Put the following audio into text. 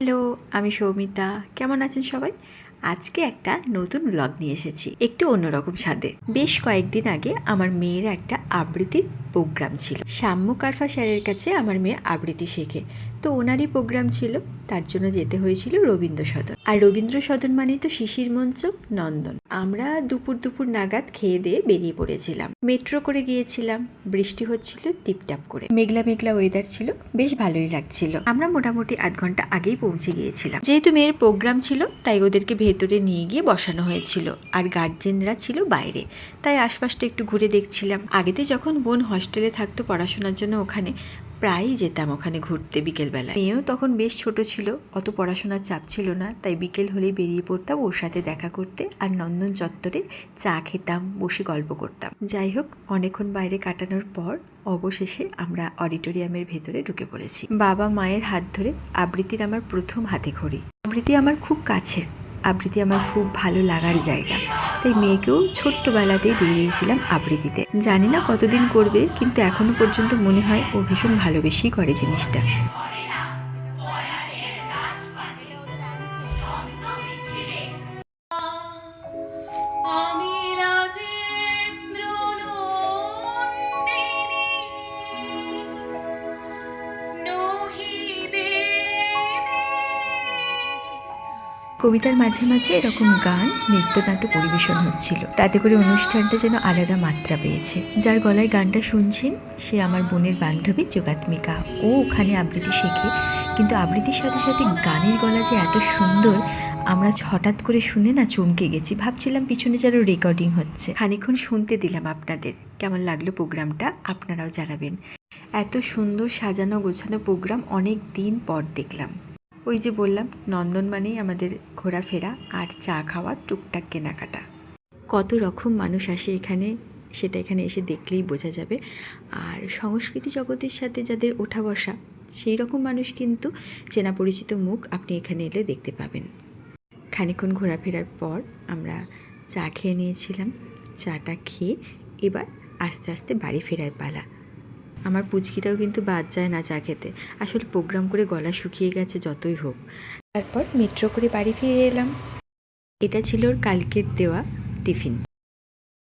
Hello, আমি সৌমিতা। কেমন আছেন সবাই? আজকে একটা নতুন ব্লগ নিয়ে এসেছি, একটু অন্যরকম স্বাদে। বেশ কয়েকদিন আগে আমার মেয়ের একটা আবৃত্তির প্রোগ্রাম ছিল। সাম্য কারফা স্যারের কাছে আমার মেয়ে আবৃত্তি শেখে, তো ওনারই প্রোগ্রাম ছিল। তার জন্য যেতে হয়েছিল রবীন্দ্র সদন। আর রবীন্দ্র সদন মানেই তো শিশির মঞ্চ, নন্দন। আমরা দুপুর নাগাদ খেয়ে দিয়ে বেরিয়ে পড়েছিলাম। মেট্রো করে গিয়েছিলাম। বৃষ্টি হচ্ছিল টিপটাপ করে, মেঘলা মেঘলা ওয়েদার ছিল, বেশ ভালোই লাগছিল। আমরা মোটামুটি আধ ঘন্টা আগেই পৌঁছে গিয়েছিলাম। যেহেতু মেয়ের প্রোগ্রাম ছিল তাই ওদেরকে ভেতরে নিয়ে গিয়ে বসানো হয়েছিল, আর গার্জেনরা ছিল বাইরে, তাই আশপাশটা একটু ঘুরে দেখছিলাম। আগেতে যখন বোন হস্টেলে থাকতো পড়াশোনার জন্য, ওখানে প্রায়ই যেতাম ওখানে ঘুরতে বিকেলবেলায়। মেয়েও তখন বেশ ছোট ছিল, অত পড়াশোনার চাপ ছিল না, তাই বিকেল হলেই বেরিয়ে পড়তাম ওর সাথে দেখা করতে, আর নন্দন চত্বরে চা খেতাম, বসে গল্প করতাম। যাই হোক, অনেকক্ষণ বাইরে কাটানোর পর অবশেষে আমরা অডিটোরিয়ামের ভেতরে ঢুকে পড়েছি। বাবা মায়ের হাত ধরে আবৃত্তির আমার প্রথম হাতে খড়ি। আবৃত্তি আমার খুব কাছের, আবৃত্তি আমার খুব ভালো লাগার জায়গা, তাই মেয়েকেও ছোট্টবেলাতেই দিয়ে দিয়েছিলাম আবৃত্তিতে। জানি না কতদিন করবে, কিন্তু এখনো পর্যন্ত মনে হয় ও ভীষণ ভালোবেসেই করে জিনিসটা। কবিতার মাঝে মাঝে এরকম গান, নৃত্যনাট্য পরিবেশন হচ্ছিল, তাতে করে অনুষ্ঠানটা যেন আলাদা মাত্রা পেয়েছে। যার গলায় গানটা শুনছেন সে আমার বোনের বান্ধবী যোগাত্মিকা। ও ওখানে আবৃত্তি শেখে, কিন্তু আবৃত্তির সাথে সাথে গানের গলা যে এত সুন্দর, আমরা হঠাৎ করে শুনে না চমকে গেছি। ভাবছিলাম পিছনে যেন রেকর্ডিং হচ্ছে। খানিকক্ষণ শুনতে দিলাম আপনাদের। কেমন লাগলো প্রোগ্রামটা আপনারাও জানাবেন। এত সুন্দর সাজানো গোছানো প্রোগ্রাম অনেক দিন পর দেখলাম। ওই যে বললাম, নন্দন মানেই আমাদের ঘোরাফেরা আর চা খাওয়ার, টুকটাক কেনাকাটা। কত রকম মানুষ আসে এখানে, সেটা এখানে এসে দেখলেই বোঝা যাবে। আর সংস্কৃতি জগতের সাথে যাদের ওঠা বসা, সেই রকম মানুষ কিন্তু চেনা পরিচিত মুখ আপনি এখানে এলে দেখতে পাবেন। খানিকক্ষণ ঘোরাফেরার পর আমরা চা খেয়ে নিয়েছিলাম। চাটা খেয়ে এবার আস্তে আস্তে বাড়ি ফেরার পালা। আমার পুচকিটাও কিন্তু বাদ যায় না চা খেতে। আসলে প্রোগ্রাম করে গলা শুকিয়ে গেছে যতই হোক। তারপর মেট্রো করে বাড়ি ফিরে এলাম। এটা ছিল ওর কালকের দেওয়া টিফিন।